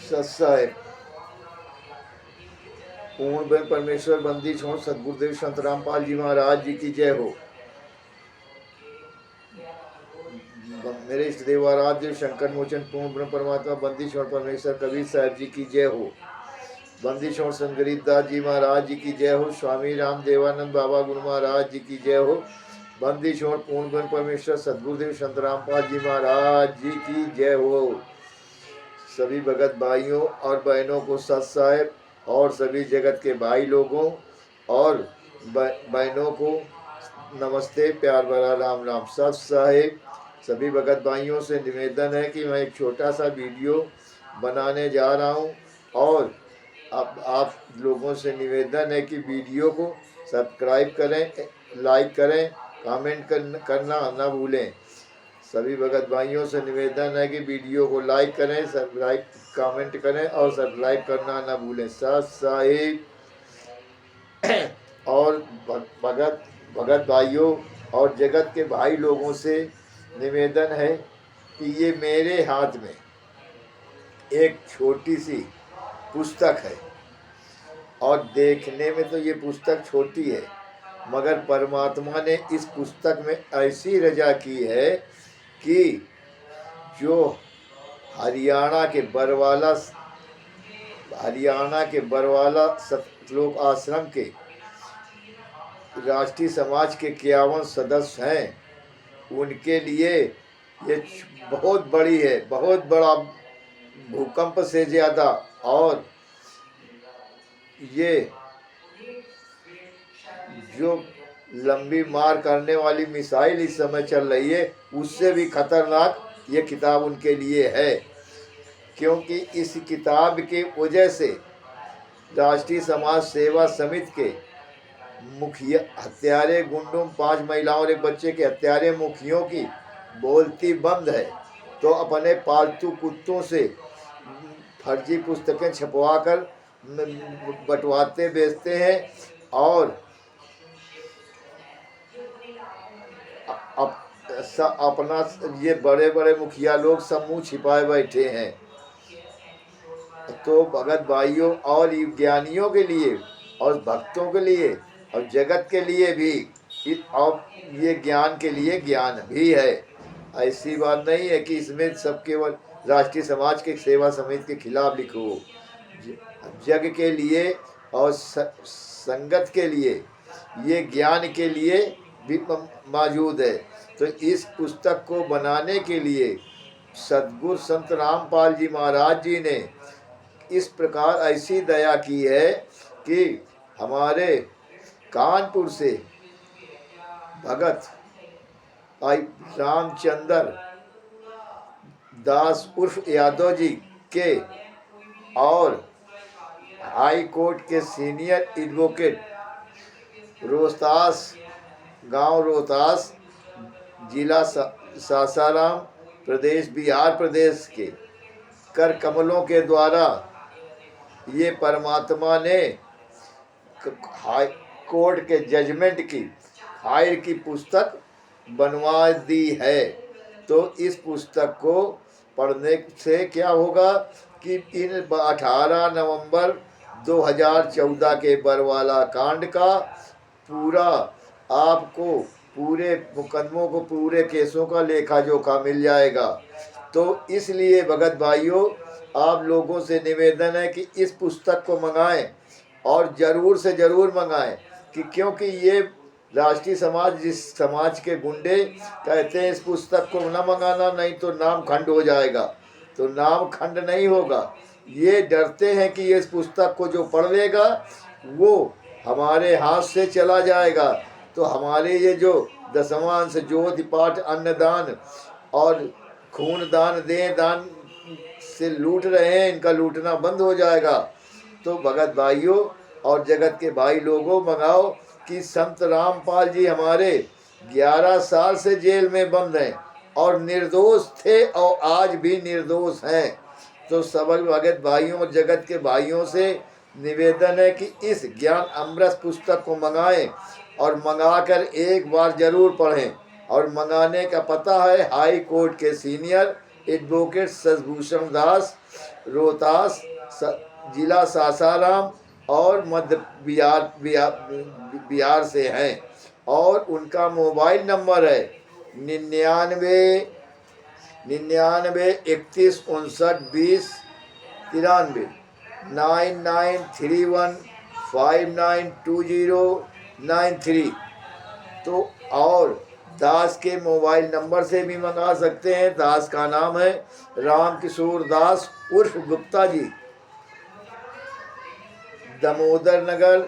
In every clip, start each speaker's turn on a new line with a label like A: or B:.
A: सत्साय पूर्ण ब्रह्म परमेश्वर बंदी छोड़ सदगुरुदेव संत रामपाल जी महाराज जी की जय हो। मेरे इष्ट देव आराध्य शंकर मोचन पूर्ण ब्रह्म परमात्मा बंदी छोड़ परमेश्वर कबीर साहब जी की जय हो। बंदी छोड़ संत गरीबदास जी महाराज जी की जय हो। स्वामी राम देवानंद बाबा गुरु महाराज जी की जय हो। बंदी छोड़ पूर्ण ब्रह्म परमेश्वर सदगुरुदेव संत रामपाल जी महाराज जी की जय हो। सभी भगत भाइयों और बहनों को सत साहेब और सभी जगत के भाई लोगों और बहनों को नमस्ते, प्यार भरा राम राम। सत साहेब सभी भगत भाइयों से निवेदन है कि मैं एक छोटा सा वीडियो बनाने जा रहा हूं और आप लोगों से निवेदन है कि वीडियो को सब्सक्राइब करें, लाइक करें, कमेंट करना ना भूलें। सभी भगत भाइयों से निवेदन है कि वीडियो को लाइक करें, सब्सक्राइब कमेंट करें और सब्सक्राइब करना ना भूलें। सत साहिब और भगत भाइयों और जगत के भाई लोगों से निवेदन है कि ये मेरे हाथ में एक छोटी सी पुस्तक है और देखने में तो ये पुस्तक छोटी है, मगर परमात्मा ने इस पुस्तक में ऐसी रजा की है कि जो हरियाणा के बरवाला सतलोक आश्रम के राष्ट्रीय समाज के 51 सदस्य हैं, उनके लिए ये बहुत बड़ी है, बहुत बड़ा भूकंप से ज़्यादा। और ये जो लंबी मार करने वाली मिसाइल इस समय चल रही है, उससे भी खतरनाक ये किताब उनके लिए है, क्योंकि इस किताब के वजह से राष्ट्रीय समाज सेवा समिति के मुखिया हत्यारे गुंडों, 5 महिलाओं और 1 बच्चे के हत्यारे मुखियों की बोलती बंद है, तो अपने पालतू कुत्तों से फर्जी पुस्तकें छपवाकर बंटवाते बेचते हैं और अपना ये बड़े बड़े मुखिया लोग सब मुँह छिपाए बैठे हैं। तो भगत भाइयों और ज्ञानियों के लिए और भक्तों के लिए और जगत के लिए भी और ये ज्ञान के लिए ज्ञान भी है। ऐसी बात नहीं है कि इसमें सब केवल राष्ट्रीय समाज के सेवा समिति के खिलाफ लिखो। जग के लिए और संगत के लिए, ये ज्ञान के लिए भी मौजूद है। तो इस पुस्तक को बनाने के लिए सदगुरु संत रामपाल जी महाराज जी ने इस प्रकार ऐसी दया की है कि हमारे कानपुर से भगत भाई रामचंद्र दास उर्फ यादव जी के और हाई कोर्ट के सीनियर एडवोकेट रोहतास, गांव रोहतास, जिला सासाराम, प्रदेश बिहार प्रदेश के कर कमलों के द्वारा ये परमात्मा ने हाई कोर्ट के जजमेंट की फाइल की पुस्तक बनवा दी है। तो इस पुस्तक को पढ़ने से क्या होगा कि इन 18 नवंबर 2014 के बरवाला कांड का पूरा आपको पूरे मुकदमों को, पूरे केसों का लेखा जोखा मिल जाएगा। तो इसलिए भगत भाइयों, आप लोगों से निवेदन है कि इस पुस्तक को मंगाएं और ज़रूर से ज़रूर मंगाएं कि क्योंकि ये राष्ट्रीय समाज, जिस समाज के गुंडे कहते हैं इस पुस्तक को न मंगाना, नहीं तो नाम खंड हो जाएगा। तो नाम खंड नहीं होगा। ये डरते हैं कि इस पुस्तक को जो पढ़ लेगा वो हमारे हाथ से चला जाएगा। तो हमारे ये जो दशमांश, ज्योति पाठ, अन्नदान और खून दान, देह दान से लूट रहे हैं, इनका लूटना बंद हो जाएगा। तो भगत भाइयों और जगत के भाई लोगों, मंगाओ कि संत रामपाल जी हमारे 11 साल से जेल में बंद हैं और निर्दोष थे और आज भी निर्दोष हैं। तो सब भगत भाइयों और जगत के भाइयों से निवेदन है कि इस ज्ञान अमृत पुस्तक को मंगाएं और मंगाकर एक बार जरूर पढ़ें। और मंगाने का पता है हाई कोर्ट के सीनियर एडवोकेट शशिभूषण दास, रोहतास, जिला सासाराम और मध्य बिहार से हैं। और उनका मोबाइल नंबर है 99 31 59 20 93 9931592093। तो और दास के मोबाइल नंबर से भी मंगा सकते हैं। दास का नाम है राम किशोर दास उर्फ गुप्ता जी, दामोदर नगर,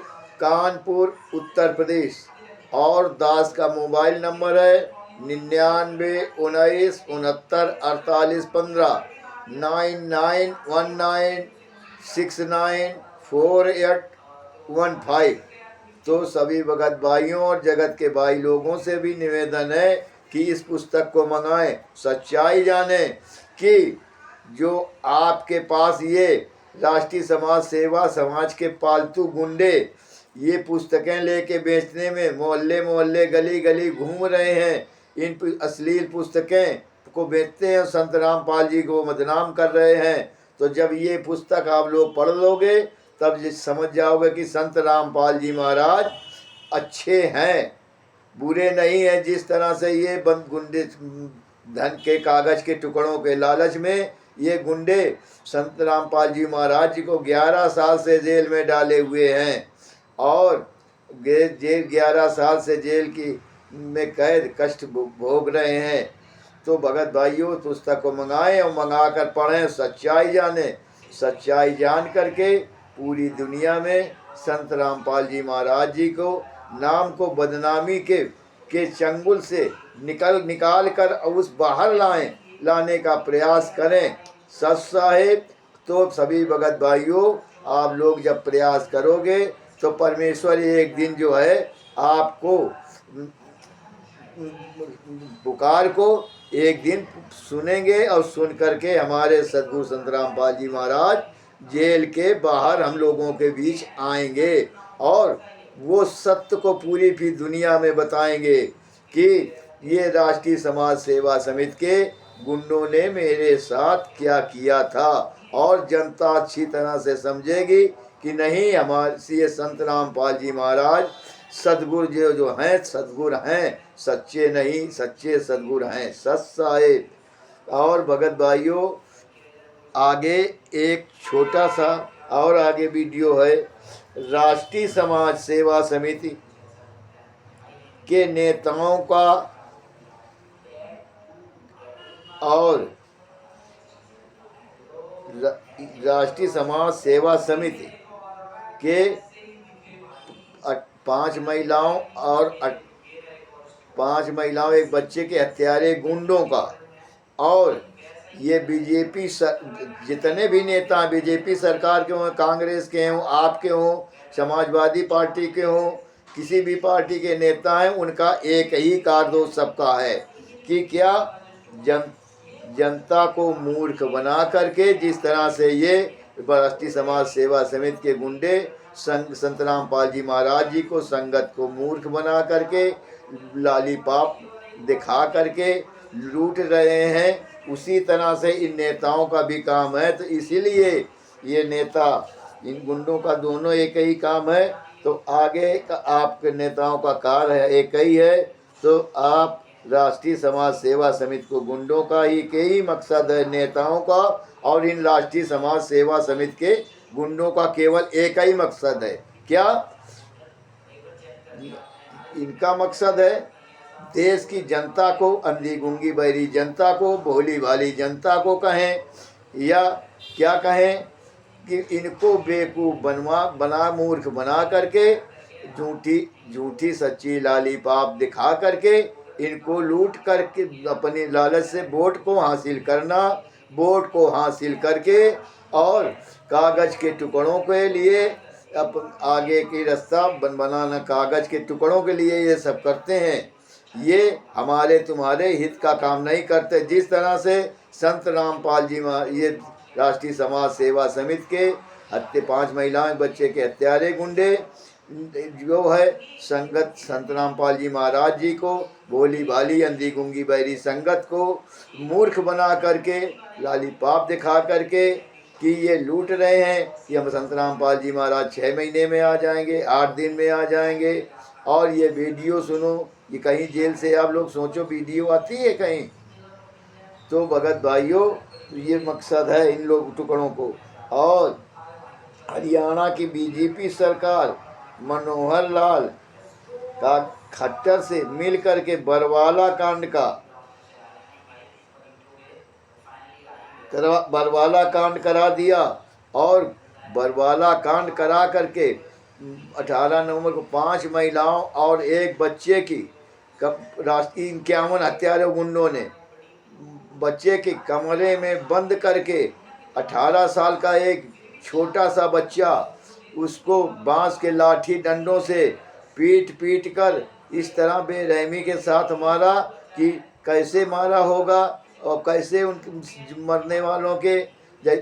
A: कानपुर, उत्तर प्रदेश। और दास का मोबाइल नंबर है 99 19 69 48 15 9919694815। तो सभी भगत भाइयों और जगत के भाई लोगों से भी निवेदन है कि इस पुस्तक को मंगाएं, सच्चाई जाने कि जो आपके पास ये राष्ट्रीय समाज सेवा समाज के पालतू गुंडे ये पुस्तकें लेके बेचने में मोहल्ले मोहल्ले गली गली घूम रहे हैं, इन अश्लील पुस्तकें को बेचते हैं, संत रामपाल जी को बदनाम कर रहे हैं। तो जब ये पुस्तक आप लोग पढ़ लोगे तब ये समझ जाओगे कि संत रामपाल जी महाराज अच्छे हैं, बुरे नहीं हैं। जिस तरह से ये बंद गुंडे धन के कागज के टुकड़ों के लालच में ये गुंडे संत रामपाल जी महाराज जी को 11 साल से जेल में डाले हुए हैं और जेल 11 साल से जेल की में कैद कष्ट भोग रहे हैं। तो भगत भाइयों पुस्तक को मंगाएं और मंगा कर पढ़ें, सच्चाई जाने। सच्चाई जान करके पूरी दुनिया में संत रामपाल जी महाराज जी को नाम को बदनामी के चंगुल से निकाल कर उस बाहर लाने का प्रयास करें। सच साहेब, तो सभी भगत भाइयों आप लोग जब प्रयास करोगे तो परमेश्वर एक दिन जो है आपको पुकार को एक दिन सुनेंगे और सुन करके हमारे सद्गुरु संत रामपाल जी महाराज जेल के बाहर हम लोगों के बीच आएंगे और वो सत्य को पूरी भी दुनिया में बताएंगे कि ये राष्ट्रीय समाज सेवा समिति के गुंडों ने मेरे साथ क्या किया था। और जनता अच्छी तरह से समझेगी कि नहीं, हमारे ये संत रामपाल जी महाराज सद्गुरु जो हैं सद्गुरु हैं, सच्चे नहीं सच्चे सद्गुरु हैं, सच साहेब। और भगत भाइयों आगे एक छोटा सा और आगे वीडियो है। राष्ट्रीय समाज सेवा समिति के नेताओं का और राष्ट्रीय समाज सेवा समिति के 5 महिलाओं और 5 महिलाओं एक बच्चे के हत्यारे गुंडों का और ये बीजेपी जितने भी नेता बीजेपी सरकार के हों, कांग्रेस के हों, आपके हों, समाजवादी पार्टी के हों, किसी भी पार्टी के नेता हैं, उनका एक ही कारदोष सबका है कि क्या जनता को मूर्ख बना करके जिस तरह से ये राष्ट्रीय समाज सेवा समिति के गुंडे संत रामपाल जी महाराज जी को संगत को मूर्ख बना करके लालीपाप दिखा करके लूट रहे हैं, उसी तरह से इन नेताओं का भी काम है। तो इसीलिए ये नेता इन गुंडों का दोनों एक ही काम है। तो आगे का आपके नेताओं का कार्य है एक ही है। तो आप राष्ट्रीय समाज सेवा समिति को गुंडों का ही मकसद है नेताओं का, और इन राष्ट्रीय समाज सेवा समिति के गुंडों का केवल एक ही मकसद है। क्या इनका मकसद है देश की जनता को, अंधी गूंगी बहरी जनता को, भोली भाली जनता को कहें या क्या कहें कि इनको बेवकूफ़ बना मूर्ख बना करके झूठी सच्ची लालीपाप दिखा करके इनको लूट करके अपनी लालच से वोट को हासिल करना, वोट को हासिल करके और कागज़ के टुकड़ों के लिए आगे की रास्ता बनाना, कागज़ के टुकड़ों के लिए ये सब करते हैं। ये हमारे तुम्हारे हित का काम नहीं करते। जिस तरह से संत रामपाल जी ये राष्ट्रीय समाज सेवा समिति के 5 महिलाएं बच्चे के हत्यारे गुंडे जो है संगत संत रामपाल जी महाराज जी को, भोली भाली अंधी गूंगी बहरी संगत को मूर्ख बना करके लालीपाप दिखा करके कि ये लूट रहे हैं कि हम संत रामपाल जी महाराज 6 महीने में आ जाएंगे, 8 दिन में आ जाएंगे। और ये वीडियो सुनो, ये कहीं जेल से आप लोग सोचो वीडियो आती है कहीं। तो भगत भाइयों, ये मकसद है इन लोग टुकड़ों को। और हरियाणा की बीजेपी सरकार मनोहर लाल का खट्टर से मिल करके बरवाला कांड का बरवाला कांड करा दिया। और बरवाला कांड करा करके 18 नवंबर को 5 महिलाओं और एक बच्चे की राष्ट्रीय 51 हत्यारे गुंडों ने बच्चे के कमरे में बंद करके 18 साल का एक छोटा सा बच्चा, उसको बांस के लाठी डंडों से पीट पीट कर इस तरह बेरहमी के साथ मारा कि कैसे मारा होगा। और कैसे उन मरने वालों के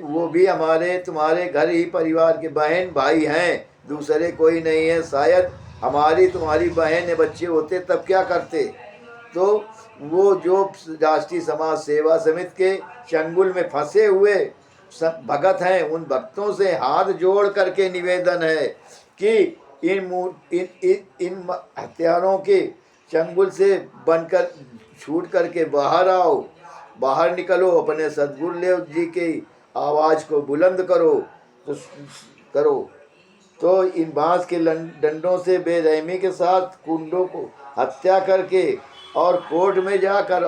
A: वो भी हमारे तुम्हारे घर ही परिवार के बहन भाई हैं, दूसरे कोई नहीं है। शायद हमारी तुम्हारी बहन है बच्चे होते तब क्या करते। तो वो जो राष्ट्रीय समाज सेवा समिति के चंगुल में फंसे हुए भगत हैं, उन भक्तों से हाथ जोड़ करके निवेदन है कि इन हत्यारों के चंगुल से बनकर छूट करके बाहर आओ, बाहर निकलो, अपने सदगुरुदेव जी की आवाज़ को बुलंद करो। तो इन बांस के डंडों से बेरहमी के साथ कुंडों को हत्या करके और कोर्ट में जाकर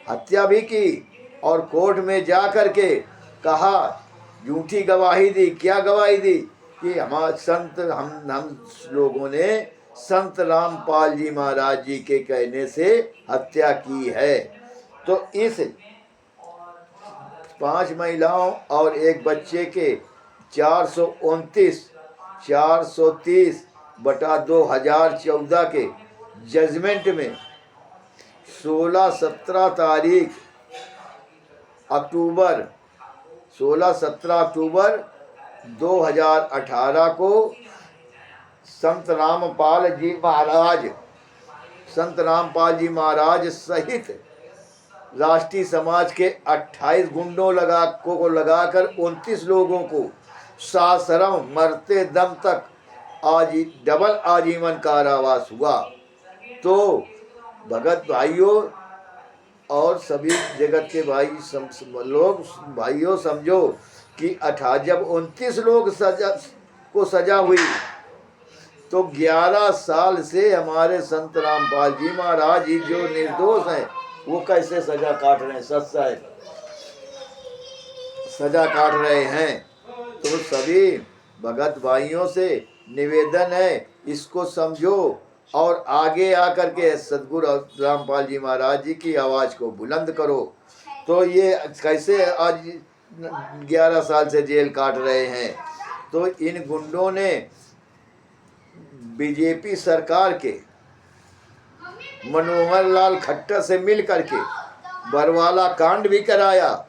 A: हत्या भी की और कोर्ट में जा करके कहा, झूठी गवाही दी। क्या गवाही दी कि हमारे संत हम लोगों ने संत रामपाल जी महाराज जी के कहने से हत्या की है। तो इस 5 महिलाओं और एक बच्चे के 430/2014 के जजमेंट में 16-17 अक्टूबर 2018 को संत रामपाल जी महाराज सहित राष्ट्रीय समाज के 28 गुंडों को लगाकर 29 लोगों को साश्रम मरते दम तक डबल आजीवन कारावास हुआ। तो भगत भाइयों और सभी जगत के भाइयों समझो कि जब 29 लोग सजा हुई तो 11 साल से हमारे संत रामपाल जी महाराज जी जो निर्दोष हैं वो कैसे सजा काट रहे हैं, सजा काट रहे हैं। तो सभी भगत भाइयों से निवेदन है, इसको समझो और आगे आकर के सदगुरु रामपाल जी महाराज जी की आवाज़ को बुलंद करो। तो ये कैसे आज 11 साल से जेल काट रहे हैं। तो इन गुंडों ने बीजेपी सरकार के मनोहर लाल खट्टर से मिल करके बरवाला कांड भी कराया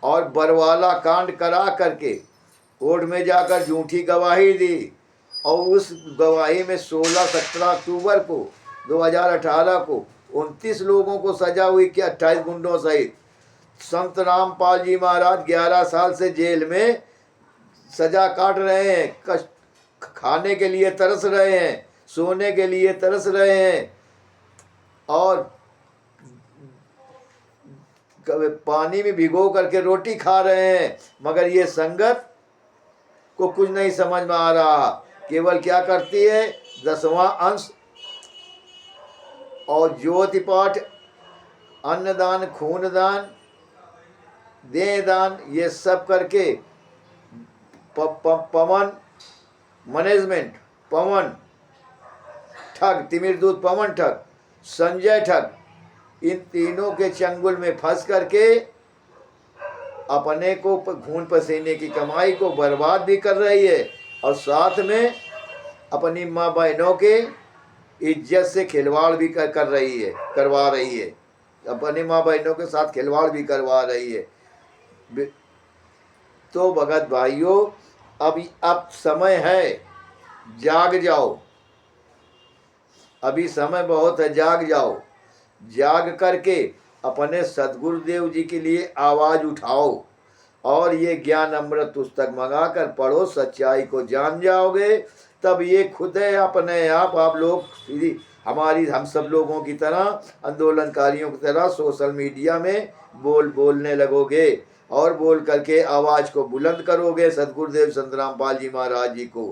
A: और बरवाला कांड करा करके कोर्ट में जाकर झूठी गवाही दी। और उस गवाही में 16-17 अक्टूबर को 2018 को 29 लोगों को सजा हुई कि 28 गुंडों सहित। संत रामपाल जी महाराज 11 साल से जेल में सजा काट रहे हैं, कष्ट खाने के लिए तरस रहे हैं, सोने के लिए तरस रहे हैं और पानी में भिगो करके रोटी खा रहे हैं। मगर ये संगत को कुछ नहीं समझ में आ रहा, केवल क्या करती है 10वां अंश और ज्योति पाठ, अन्नदान, खूनदान, देहदान, ये सब करके पवन मैनेजमेंट, पवन ठग, तिमिरदूत पवन ठग, संजय ठग, इन तीनों के चंगुल में फंस करके अपने को खून पसीने की कमाई को बर्बाद भी कर रही है और साथ में अपनी माँ बहनों के इज्जत से खिलवाड़ भी करवा रही है, अपनी माँ बहनों के साथ खिलवाड़ भी करवा रही है। तो भगत भाइयों, अब समय है, जाग जाओ, अभी समय बहुत है, जाग जाओ। जाग करके अपने सदगुरुदेव जी के लिए आवाज़ उठाओ। और ये ज्ञान अमृत पुस्तक मंगाकर पढ़ो, सच्चाई को जान जाओगे। तब ये खुद है अपने आप लोग सीधी हम सब लोगों की तरह, आंदोलनकारियों की तरह सोशल मीडिया में बोलने लगोगे और बोल करके आवाज को बुलंद करोगे सदगुरुदेव संत रामपाल जी महाराज जी को।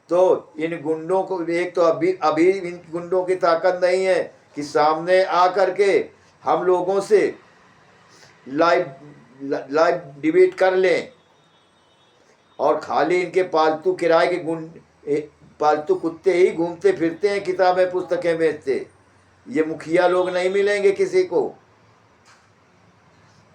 A: तो इन गुंडों को एक तो अभी इन गुंडों की ताकत नहीं है कि सामने आ करके हम लोगों से लाइव डिबेट कर लें, और खाली इनके पालतू किराए के पालतू कुत्ते ही घूमते फिरते हैं, किताबें पुस्तकें बेचते। ये मुखिया लोग नहीं मिलेंगे किसी को।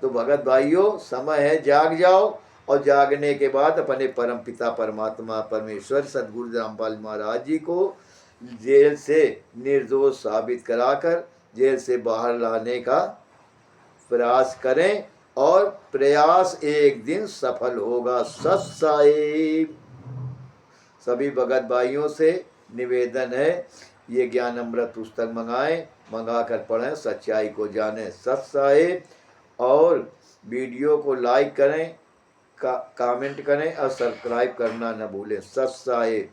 A: तो भगत भाइयों, समय है, जाग जाओ, और जागने के बाद अपने परम पिता परमात्मा परमेश्वर सदगुरु रामपाल महाराज जी को जेल से निर्दोष साबित कराकर जेल से बाहर लाने का प्रयास करें, और प्रयास एक दिन सफल होगा। सत साहिब। सभी भगत भाइयों से निवेदन है, ये ज्ञान अमृत पुस्तक मंगा कर पढ़ें, सच्चाई को जानें। सत साहिब। और वीडियो को लाइक करें, कमेंट करें और सब्सक्राइब करना न भूलें। सत साहिब।